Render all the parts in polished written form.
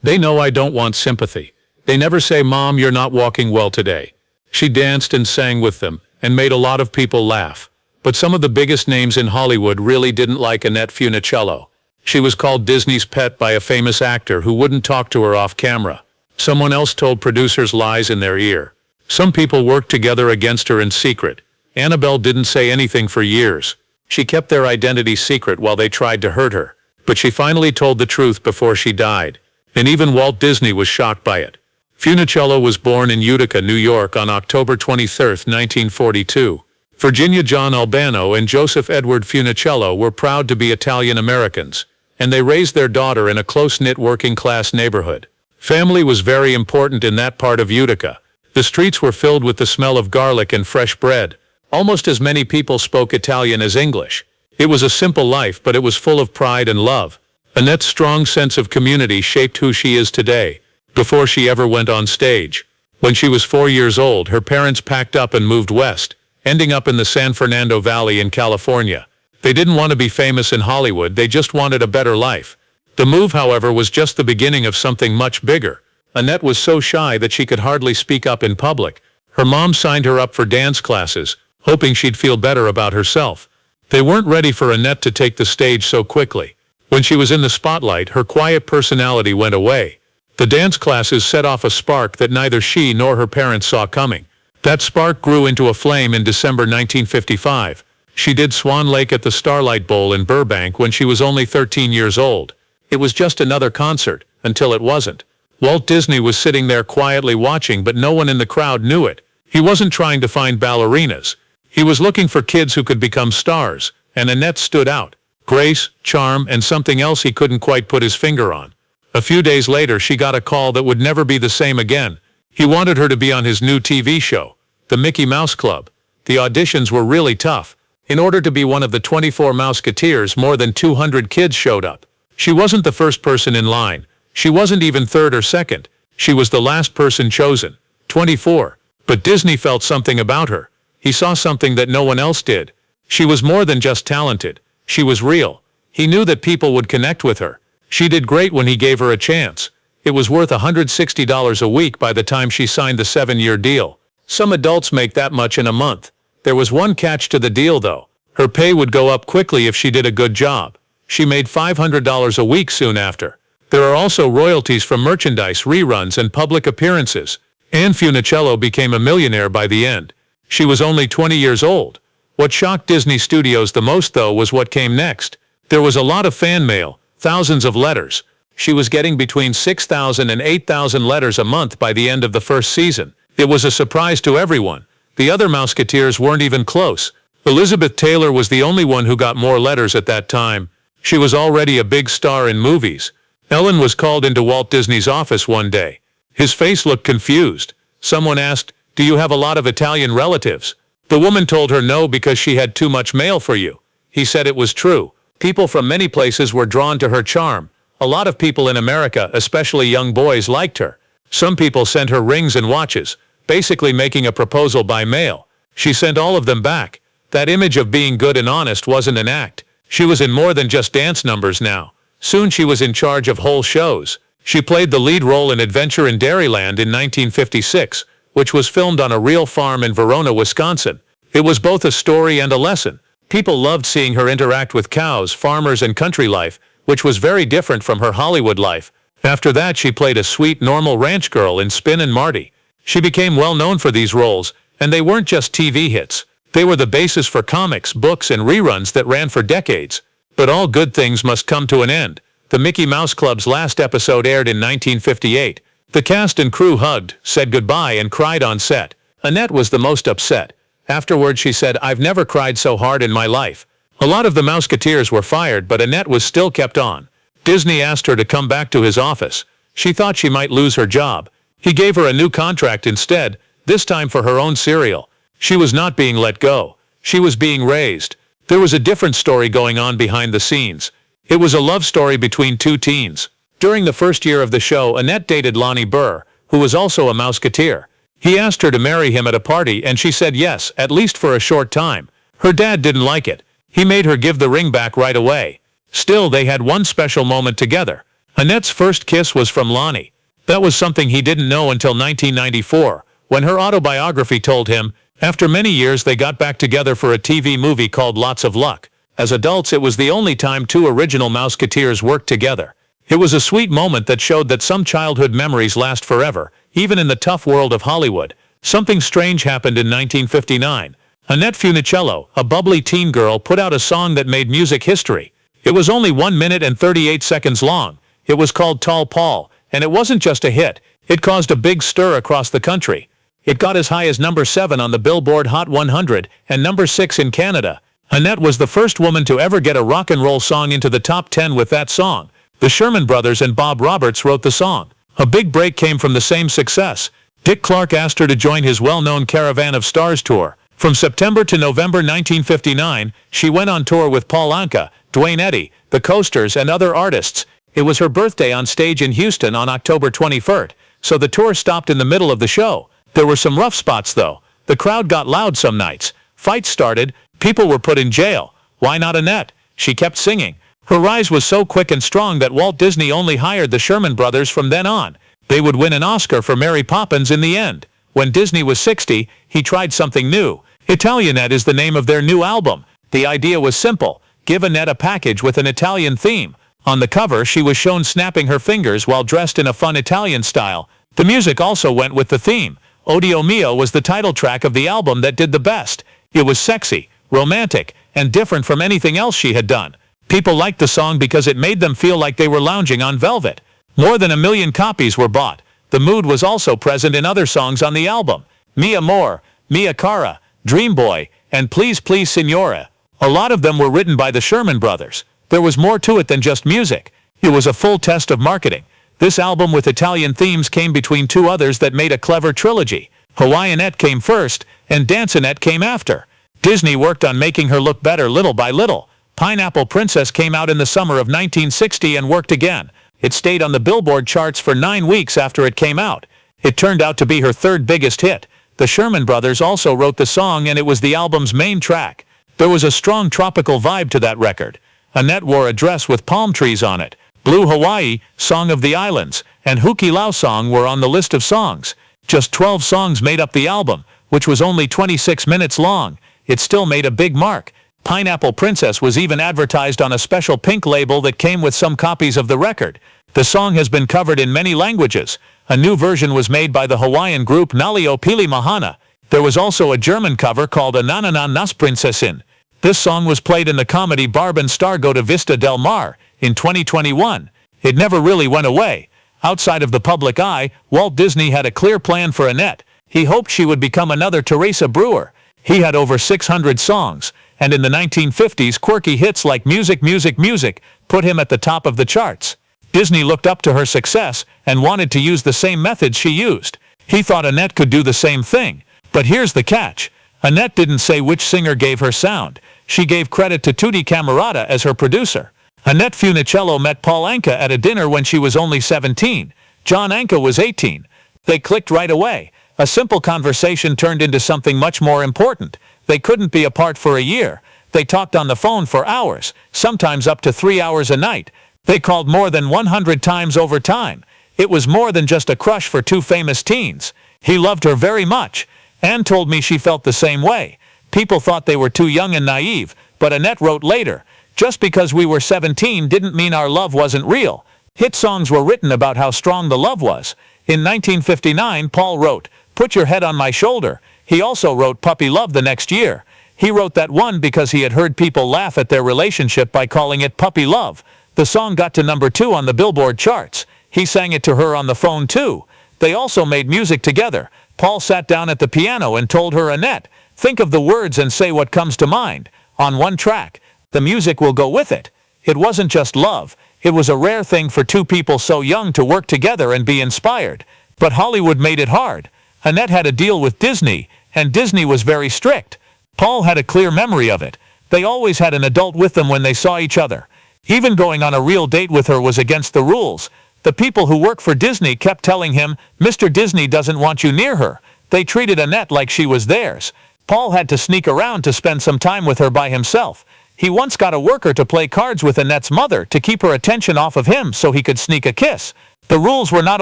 They know I don't want sympathy. They never say, "Mom, you're not walking well today." She danced and sang with them, and made a lot of people laugh. But some of the biggest names in Hollywood really didn't like Annette Funicello. She was called Disney's pet by a famous actor who wouldn't talk to her off camera. Someone else told producers lies in their ear. Some people worked together against her in secret. Annabelle didn't say anything for years. She kept their identity secret while they tried to hurt her. But she finally told the truth before she died. And even Walt Disney was shocked by it. Funicello was born in Utica, New York on October 23, 1942. Virginia John Albano and Joseph Edward Funicello were proud to be Italian Americans, and they raised their daughter in a close-knit working-class neighborhood. Family was very important in that part of Utica. The streets were filled with the smell of garlic and fresh bread. Almost as many people spoke Italian as English. It was a simple life, but it was full of pride and love. Annette's strong sense of community shaped who she is today, before she ever went on stage. When she was 4 years old, her parents packed up and moved west, ending up in the San Fernando Valley in California. They didn't want to be famous in Hollywood, they just wanted a better life. The move, however, was just the beginning of something much bigger. Annette was so shy that she could hardly speak up in public. Her mom signed her up for dance classes, hoping she'd feel better about herself. They weren't ready for Annette to take the stage so quickly. When she was in the spotlight, her quiet personality went away. The dance classes set off a spark that neither she nor her parents saw coming. That spark grew into a flame in December 1955. She did Swan Lake at the Starlight Bowl in Burbank when she was only 13 years old. It was just another concert, until it wasn't. Walt Disney was sitting there quietly watching, but no one in the crowd knew it. He wasn't trying to find ballerinas. He was looking for kids who could become stars, and Annette stood out. Grace, charm, and something else he couldn't quite put his finger on. A few days later, she got a call that would never be the same again. He wanted her to be on his new TV show, The Mickey Mouse Club. The auditions were really tough. In order to be one of the 24 Mouseketeers, more than 200 kids showed up. She wasn't the first person in line. She wasn't even third or second. She was the last person chosen. 24. But Disney felt something about her. He saw something that no one else did. She was more than just talented. She was real. He knew that people would connect with her. She did great when he gave her a chance. It was worth $160 a week by the time she signed the 7-year deal. Some adults make that much in a month. There was one catch to the deal though. Her pay would go up quickly if she did a good job. She made $500 a week soon after. There are also royalties from merchandise, reruns, and public appearances. Anne Funicello became a millionaire by the end. She was only 20 years old. What shocked Disney Studios the most though was what came next. There was a lot of fan mail, thousands of letters. She was getting between 6,000 and 8,000 letters a month by the end of the first season. It was a surprise to everyone. The other Mouseketeers weren't even close. Elizabeth Taylor was the only one who got more letters at that time. She was already a big star in movies. Ellen was called into Walt Disney's office one day. His face looked confused. Someone asked, "Do you have a lot of Italian relatives?" The woman told her no because she had too much mail for you. He said it was true. People from many places were drawn to her charm. A lot of people in America, especially young boys, liked her. Some people sent her rings and watches, basically making a proposal by mail. She sent all of them back. That image of being good and honest wasn't an act. She was in more than just dance numbers now. Soon she was in charge of whole shows. She played the lead role in Adventure in Dairyland in 1956, which was filmed on a real farm in Verona, Wisconsin. It was both a story and a lesson. People loved seeing her interact with cows, farmers, and country life, which was very different from her Hollywood life. After that, she played a sweet, normal ranch girl in Spin and Marty. She became well known for these roles, and they weren't just TV hits. They were the basis for comics, books, and reruns that ran for decades. But all good things must come to an end. The Mickey Mouse Club's last episode aired in 1958. The cast and crew hugged, said goodbye, and cried on set. Annette was the most upset. Afterward, she said, "I've never cried so hard in my life." A lot of the Mouseketeers were fired, but Annette was still kept on. Disney asked her to come back to his office. She thought she might lose her job. He gave her a new contract instead, this time for her own cereal. She was not being let go. She was being raised. There was a different story going on behind the scenes. It was a love story between two teens. During the first year of the show, Annette dated Lonnie Burr, who was also a Mouseketeer. He asked her to marry him at a party, and she said yes, at least for a short time. Her dad didn't like it. He made her give the ring back right away. Still, they had one special moment together. Annette's first kiss was from Lonnie. That was something he didn't know until 1994, when her autobiography told him. After many years they got back together for a TV movie called Lots of Luck. As adults, it was the only time two original Mouseketeers worked together. It was a sweet moment that showed that some childhood memories last forever, even in the tough world of Hollywood. Something strange happened in 1959. Annette Funicello, a bubbly teen girl, put out a song that made music history. It was only 1 minute and 38 seconds long. It was called Tall Paul, and it wasn't just a hit. It caused a big stir across the country. It got as high as number 7 on the Billboard Hot 100 and number 6 in Canada. Annette was the first woman to ever get a rock and roll song into the top 10 with that song. The Sherman Brothers and Bob Roberts wrote the song. A big break came from the same success. Dick Clark asked her to join his well-known Caravan of Stars tour. From September to November 1959, she went on tour with Paul Anka, Duane Eddy, the Coasters, and other artists. It was her birthday on stage in Houston on October 21st, so the tour stopped in the middle of the show. There were some rough spots though. The crowd got loud some nights. Fights started. People were put in jail. Why not Annette? She kept singing. Her rise was so quick and strong that Walt Disney only hired the Sherman Brothers from then on. They would win an Oscar for Mary Poppins in the end. When Disney was 60, he tried something new. Italianette is the name of their new album. The idea was simple. Give Annette a package with an Italian theme. On the cover, she was shown snapping her fingers while dressed in a fun Italian style. The music also went with the theme. Odio Mio was the title track of the album that did the best. It was sexy, romantic, and different from anything else she had done. People liked the song because it made them feel like they were lounging on velvet. More than 1 million copies were bought. The mood was also present in other songs on the album. Mi Amor, Mia Cara, Dream Boy, and Please Please Signora. A lot of them were written by the Sherman Brothers. There was more to it than just music. It was a full test of marketing. This album with Italian themes came between two others that made a clever trilogy. Hawaiianette came first, and Danceanette came after. Disney worked on making her look better little by little. Pineapple Princess came out in the summer of 1960 and worked again. It stayed on the Billboard charts for 9 weeks after it came out. It turned out to be her third biggest hit. The Sherman Brothers also wrote the song, and it was the album's main track. There was a strong tropical vibe to that record. Annette wore a dress with palm trees on it. Blue Hawaii, Song of the Islands, and Huki Lau Song were on the list of songs. Just 12 songs made up the album, which was only 26 minutes long. It still made a big mark. Pineapple Princess was even advertised on a special pink label that came with some copies of the record. The song has been covered in many languages. A new version was made by the Hawaiian group Nalio Pili Mahana. There was also a German cover called Anananan Nas Prinzessin. This song was played in the comedy Barb and Star Go to Vista Del Mar in 2021. It never really went away. Outside of the public eye, Walt Disney had a clear plan for Annette. He hoped she would become another Teresa Brewer. He had over 600 songs, and in the 1950s, quirky hits like Music, Music, Music put him at the top of the charts. Disney looked up to her success and wanted to use the same methods she used. He thought Annette could do the same thing. But here's the catch. Annette didn't say which singer gave her sound. She gave credit to Tutti Camerata as her producer. Annette Funicello met Paul Anka at a dinner when she was only 17. John Anka was 18. They clicked right away. A simple conversation turned into something much more important. They couldn't be apart for a year. They talked on the phone for hours, sometimes up to 3 hours a night. They called more than 100 times over time. It was more than just a crush for two famous teens. He loved her very much. Anne told me she felt the same way. People thought they were too young and naive, but Annette wrote later, "Just because we were 17 didn't mean our love wasn't real." Hit songs were written about how strong the love was. In 1959, Paul wrote, "Put Your Head on My Shoulder." He also wrote Puppy Love the next year. He wrote that one because he had heard people laugh at their relationship by calling it Puppy Love. The song got to number 2 on the Billboard charts. He sang it to her on the phone too. They also made music together. Paul sat down at the piano and told her, "Annette, think of the words and say what comes to mind. On one track, the music will go with it." It wasn't just love. It was a rare thing for two people so young to work together and be inspired. But Hollywood made it hard. Annette had a deal with Disney, and Disney was very strict. Paul had a clear memory of it. They always had an adult with them when they saw each other. Even going on a real date with her was against the rules. The people who work for Disney kept telling him, "Mr. Disney doesn't want you near her." They treated Annette like she was theirs. Paul had to sneak around to spend some time with her by himself. He once got a worker to play cards with Annette's mother to keep her attention off of him so he could sneak a kiss. The rules were not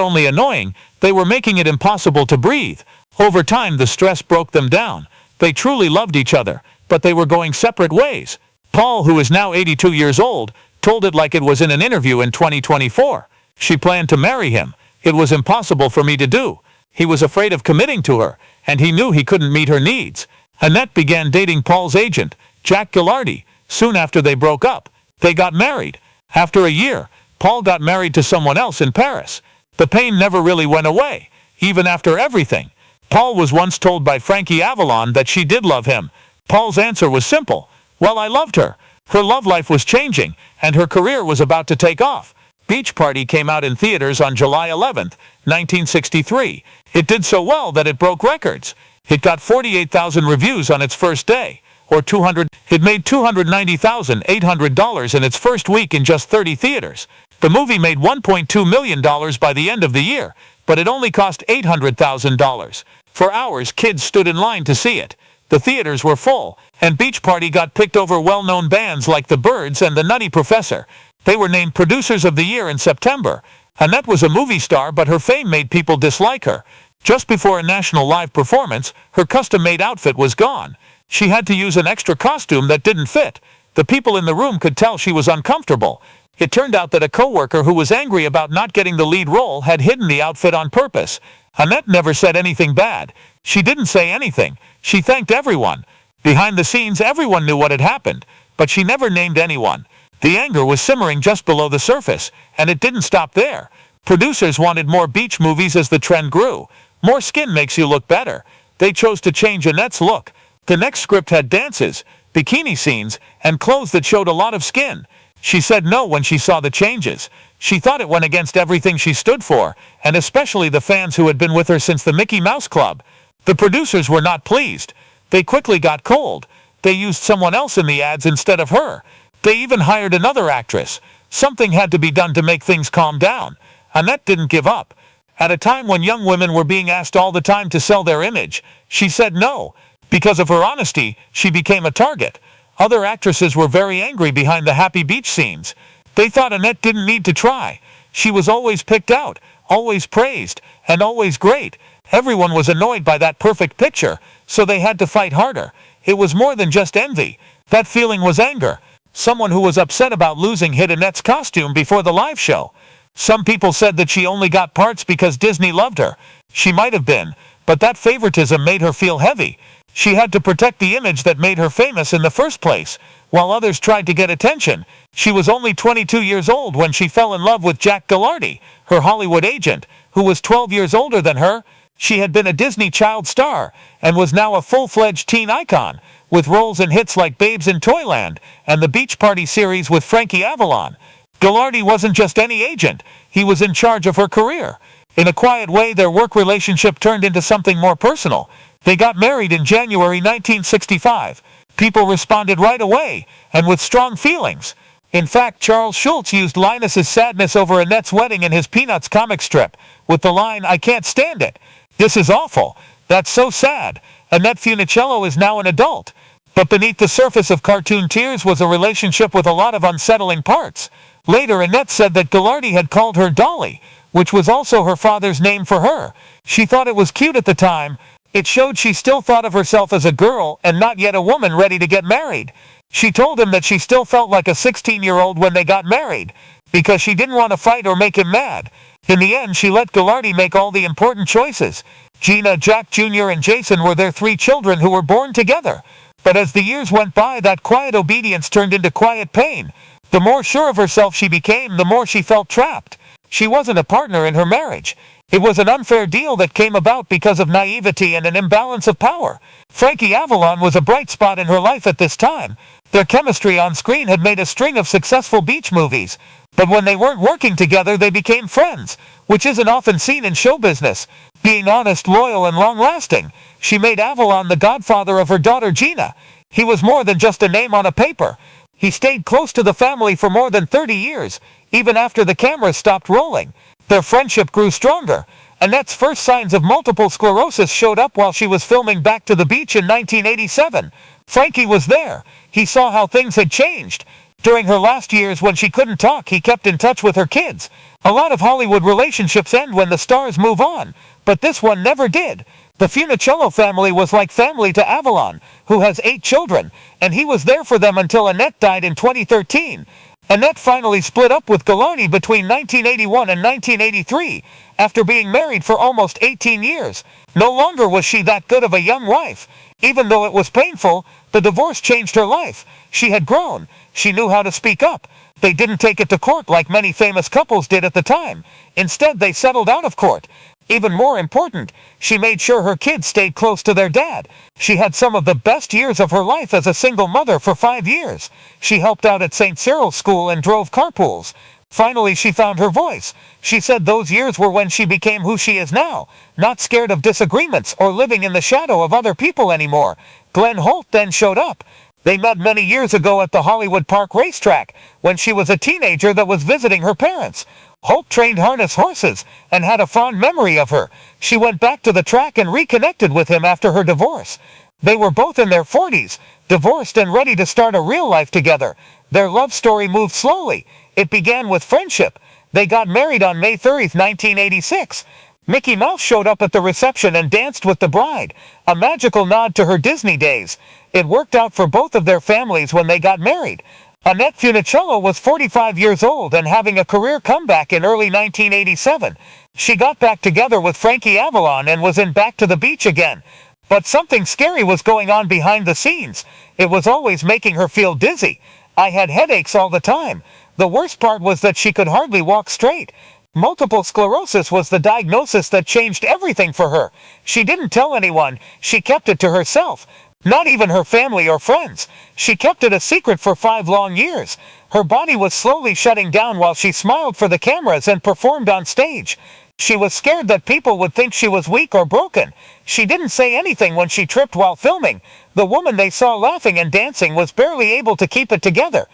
only annoying, they were making it impossible to breathe. Over time, the stress broke them down. They truly loved each other, but they were going separate ways. Paul, who is now 82 years old, told it like it was in an interview in 2024. She planned to marry him. It was impossible for me to do. He was afraid of committing to her, and he knew he couldn't meet her needs. Annette began dating Paul's agent, Jack Gilardi. Soon after they broke up, they got married. After a year, Paul got married to someone else in Paris. The pain never really went away, even after everything. Paul was once told by Frankie Avalon that she did love him. Paul's answer was simple. Well, I loved her. Her love life was changing, and her career was about to take off. Beach Party came out in theaters on July 11, 1963. It did so well that it broke records. It got 48,000 reviews on its first day, or It made $290,800 in its first week in just 30 theaters. The movie made $1.2 million by the end of the year, but it only cost $800,000. For hours, kids stood in line to see it. The theaters were full, and Beach Party got picked over well-known bands like The Byrds and The Nutty Professor. They were named Producers of the Year in September. Annette was a movie star, but her fame made people dislike her. Just before a national live performance, her custom-made outfit was gone. She had to use an extra costume that didn't fit. The people in the room could tell she was uncomfortable. It turned out that a coworker who was angry about not getting the lead role had hidden the outfit on purpose. Annette never said anything bad. She didn't say anything. She thanked everyone. Behind the scenes, everyone knew what had happened, but she never named anyone. The anger was simmering just below the surface, and it didn't stop there. Producers wanted more beach movies as the trend grew. More skin makes you look better. They chose to change Annette's look. The next script had dances, bikini scenes, and clothes that showed a lot of skin. She said no when she saw the changes. She thought it went against everything she stood for, and especially the fans who had been with her since the Mickey Mouse Club. The producers were not pleased. They quickly got cold. They used someone else in the ads instead of her. They even hired another actress. Something had to be done to make things calm down. Annette didn't give up. At a time when young women were being asked all the time to sell their image, she said no. Because of her honesty, she became a target. Other actresses were very angry behind the happy beach scenes. They thought Annette didn't need to try. She was always picked out, always praised, and always great. Everyone was annoyed by that perfect picture, so they had to fight harder. It was more than just envy. That feeling was anger. Someone who was upset about losing hid Annette's costume before the live show. Some people said that she only got parts because Disney loved her. She might have been, but that favoritism made her feel heavy. She had to protect the image that made her famous in the first place. While others tried to get attention, she was only 22 years old when she fell in love with Jack Gilardi, her Hollywood agent, who was 12 years older than her. She had been a Disney child star and was now a full-fledged teen icon, with roles in hits like Babes in Toyland and the Beach Party series with Frankie Avalon. Gilardi wasn't just any agent. He was in charge of her career. In a quiet way, their work relationship turned into something more personal. They got married in January 1965. People responded right away, and with strong feelings. In fact, Charles Schulz used Linus's sadness over Annette's wedding in his Peanuts comic strip, with the line, "I can't stand it. This is awful. That's so sad." Annette Funicello is now an adult. But beneath the surface of cartoon tears was a relationship with a lot of unsettling parts. Later, Annette said that Gilardi had called her Dolly, which was also her father's name for her. She thought it was cute at the time. It showed she still thought of herself as a girl and not yet a woman ready to get married. She told him that she still felt like a 16-year-old when they got married, because she didn't want to fight or make him mad. In the end, she let Gilardi make all the important choices. Gina, Jack Jr., and Jason were their 3 children who were born together. But as the years went by, that quiet obedience turned into quiet pain. The more sure of herself she became, the more she felt trapped. She wasn't a partner in her marriage. It was an unfair deal that came about because of naivety and an imbalance of power. Frankie Avalon was a bright spot in her life at this time. Their chemistry on screen had made a string of successful beach movies. But when they weren't working together, they became friends, which isn't often seen in show business. Being honest, loyal, and long-lasting, she made Avalon the godfather of her daughter Gina. He was more than just a name on a paper. He stayed close to the family for more than 30 years, even after the cameras stopped rolling. Their friendship grew stronger. Annette's first signs of multiple sclerosis showed up while she was filming Back to the Beach in 1987. Frankie was there. He saw how things had changed. During her last years when she couldn't talk, he kept in touch with her kids. A lot of Hollywood relationships end when the stars move on, but this one never did. The Funicello family was like family to Avalon, who has 8 children, and he was there for them until Annette died in 2013. Annette finally split up with Galani between 1981 and 1983, after being married for almost 18 years. No longer was she that good of a young wife. Even though it was painful, the divorce changed her life. She had grown. She knew how to speak up. They didn't take it to court like many famous couples did at the time. Instead, they settled out of court. Even more important, she made sure her kids stayed close to their dad. She had some of the best years of her life as a single mother for 5 years. She helped out at St. Cyril's School and drove carpools. Finally, she found her voice. She said those years were when she became who she is now, not scared of disagreements or living in the shadow of other people anymore. Glenn Holt then showed up. They met many years ago at the Hollywood Park racetrack, when she was a teenager that was visiting her parents. Holt trained harness horses and had a fond memory of her. She went back to the track and reconnected with him after her divorce. They were both in their 40s, divorced and ready to start a real life together. Their love story moved slowly. It began with friendship. They got married on May 30, 1986. Mickey Mouse showed up at the reception and danced with the bride, a magical nod to her Disney days. It worked out for both of their families when they got married. Annette Funicello was 45 years old and having a career comeback in early 1987. She got back together with Frankie Avalon and was in Back to the Beach again. But something scary was going on behind the scenes. It was always making her feel dizzy. I had headaches all the time. The worst part was that she could hardly walk straight. Multiple sclerosis was the diagnosis that changed everything for her. She didn't tell anyone. She kept it to herself. Not even her family or friends. She kept it a secret for 5 long years. Her body was slowly shutting down while she smiled for the cameras and performed on stage. She was scared that people would think she was weak or broken. She didn't say anything when she tripped while filming. The woman they saw laughing and dancing was barely able to keep it together.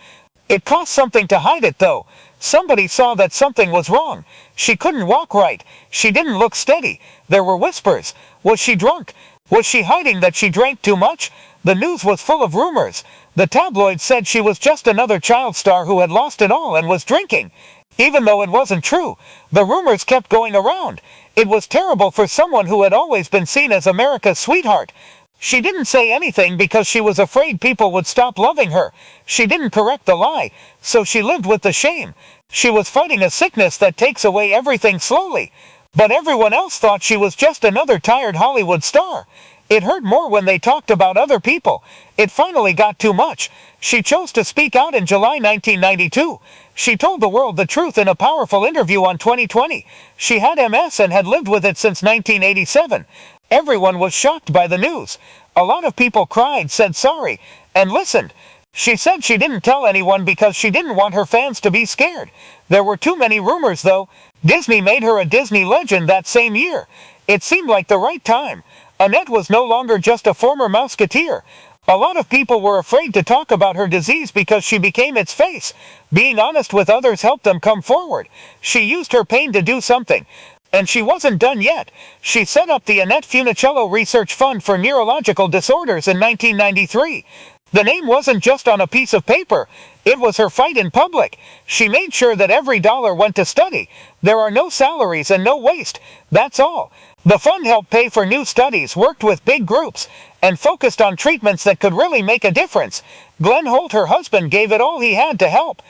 It cost something to hide it, though. Somebody saw that something was wrong. She couldn't walk right. She didn't look steady. There were whispers. Was she drunk? Was she hiding that she drank too much? The news was full of rumors. The tabloids said she was just another child star who had lost it all and was drinking. Even though it wasn't true, the rumors kept going around. It was terrible for someone who had always been seen as America's sweetheart. She didn't say anything because she was afraid people would stop loving her. She didn't correct the lie, so she lived with the shame. She was fighting a sickness that takes away everything slowly. But everyone else thought she was just another tired Hollywood star. It hurt more when they talked about other people. It finally got too much. She chose to speak out in July 1992. She told the world the truth in a powerful interview on 2020. She had MS and had lived with it since 1987. Everyone was shocked by the news. A lot of people cried, said sorry, and listened. She said she didn't tell anyone because she didn't want her fans to be scared. There were too many rumors, though. Disney made her a Disney legend that same year. It seemed like the right time. Annette was no longer just a former Mouseketeer. A lot of people were afraid to talk about her disease because she became its face. Being honest with others helped them come forward. She used her pain to do something. And she wasn't done yet. She set up the Annette Funicello Research Fund for Neurological Disorders in 1993. The name wasn't just on a piece of paper. It was her fight in public. She made sure that every dollar went to study. There are no salaries and no waste. That's all. The fund helped pay for new studies, worked with big groups, and focused on treatments that could really make a difference. Glenn Holt, her husband, gave it all he had to help.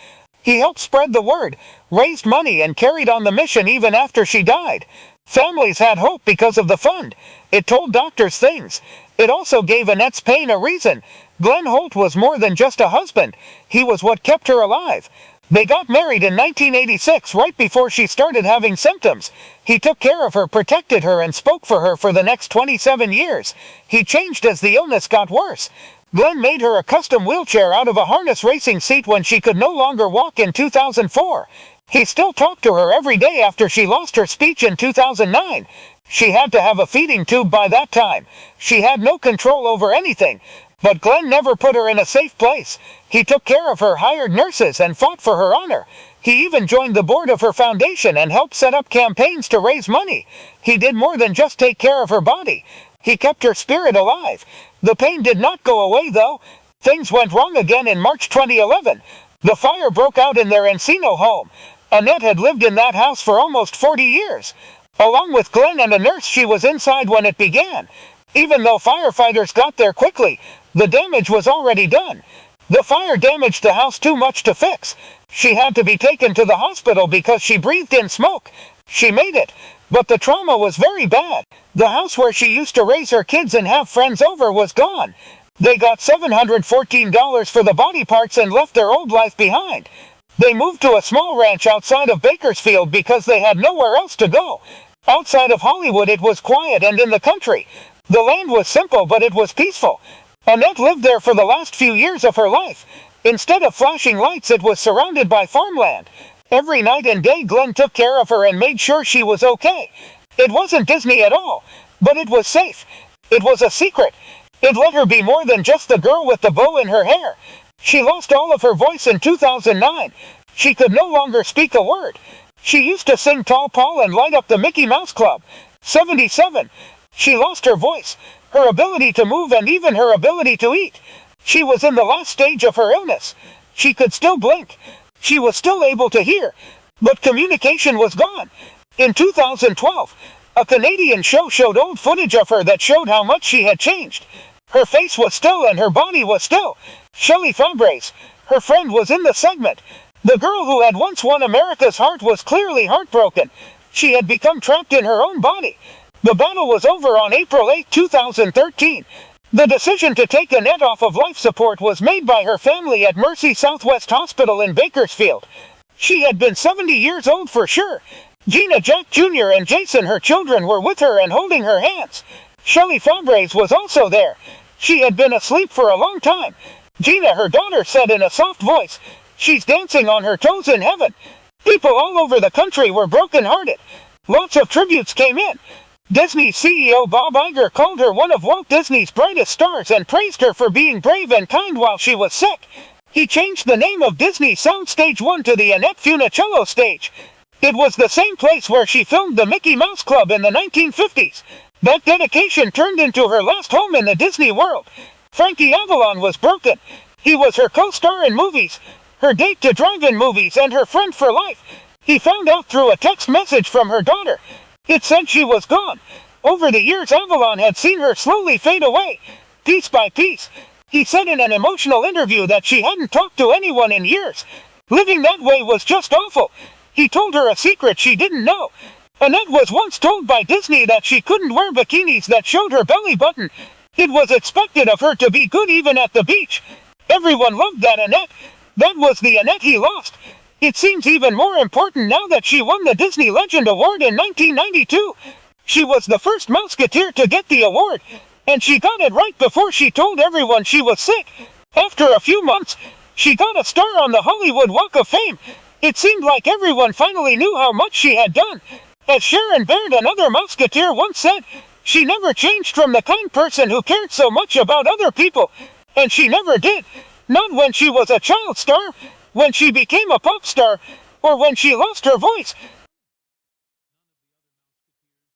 He helped spread the word, raised money, and carried on the mission even after she died. Families had hope because of the fund. It told doctors things. It also gave Annette's pain a reason. Glenn Holt was more than just a husband. He was what kept her alive. They got married in 1986, right before she started having symptoms. He took care of her, protected her, and spoke for her for the next 27 years. He changed as the illness got worse. Glenn made her a custom wheelchair out of a harness racing seat when she could no longer walk in 2004. He still talked to her every day after she lost her speech in 2009. She had to have a feeding tube by that time. She had no control over anything. But Glenn never put her in a safe place. He took care of her, hired nurses, and fought for her honor. He even joined the board of her foundation and helped set up campaigns to raise money. He did more than just take care of her body. He kept her spirit alive. The pain did not go away, though. Things went wrong again in March 2011. The fire broke out in their Encino home. Annette had lived in that house for almost 40 years. Along with Glenn and a nurse, she was inside when it began. Even though firefighters got there quickly, the damage was already done. The fire damaged the house too much to fix. She had to be taken to the hospital because she breathed in smoke. She made it, but the trauma was very bad. The house where she used to raise her kids and have friends over was gone. They got $714 for the body parts and left their old life behind. They moved to a small ranch outside of Bakersfield because they had nowhere else to go. Outside of Hollywood it was quiet and in the country. The land was simple, but it was peaceful. Annette lived there for the last few years of her life. Instead of flashing lights, it was surrounded by farmland. Every night and day Glenn took care of her and made sure she was okay. It wasn't Disney at all, but it was safe. It was a secret. It let her be more than just the girl with the bow in her hair. She lost all of her voice in 2009. She could no longer speak a word. She used to sing Tall Paul and light up the Mickey Mouse Club. 77. She lost her voice, her ability to move, and even her ability to eat. She was in the last stage of her illness. She could still blink. She was still able to hear, but communication was gone. In 2012, a Canadian show showed old footage of her that showed how much she had changed. Her face was still and her body was still. Shelley Fabares, her friend, was in the segment. The girl who had once won America's heart was clearly heartbroken. She had become trapped in her own body. The battle was over on April 8, 2013. The decision to take Annette off of life support was made by her family at Mercy Southwest Hospital in Bakersfield. She had been 70 years old for sure. Gina, Jack Jr., and Jason, her children, were with her and holding her hands. Shelley Fabares was also there. She had been asleep for a long time. Gina, her daughter, said in a soft voice, "She's dancing on her toes in heaven." People all over the country were broken-hearted. Lots of tributes came in. Disney CEO Bob Iger called her one of Walt Disney's brightest stars and praised her for being brave and kind while she was sick. He changed the name of Disney Soundstage 1 to the Annette Funicello stage. It was the same place where she filmed the Mickey Mouse Club in the 1950s. That dedication turned into her last home in the Disney world. Frankie Avalon was broken. He was her co-star in movies, her date to drive-in movies, and her friend for life. He found out through a text message from her daughter. It said she was gone. Over the years, Avalon had seen her slowly fade away, piece by piece. He said in an emotional interview that she hadn't talked to anyone in years. Living that way was just awful. He told her a secret she didn't know. Annette was once told by Disney that she couldn't wear bikinis that showed her belly button. It was expected of her to be good even at the beach. Everyone loved that Annette. That was the Annette he lost. It seems even more important now that she won the Disney Legend Award in 1992. She was the first Mouseketeer to get the award, and she got it right before she told everyone she was sick. After a few months, she got a star on the Hollywood Walk of Fame. It seemed like everyone finally knew how much she had done. As Sharon Baird, another Mouseketeer, once said, "She never changed from the kind person who cared so much about other people." And she never did. Not when she was a child star, when she became a pop star, or when she lost her voice.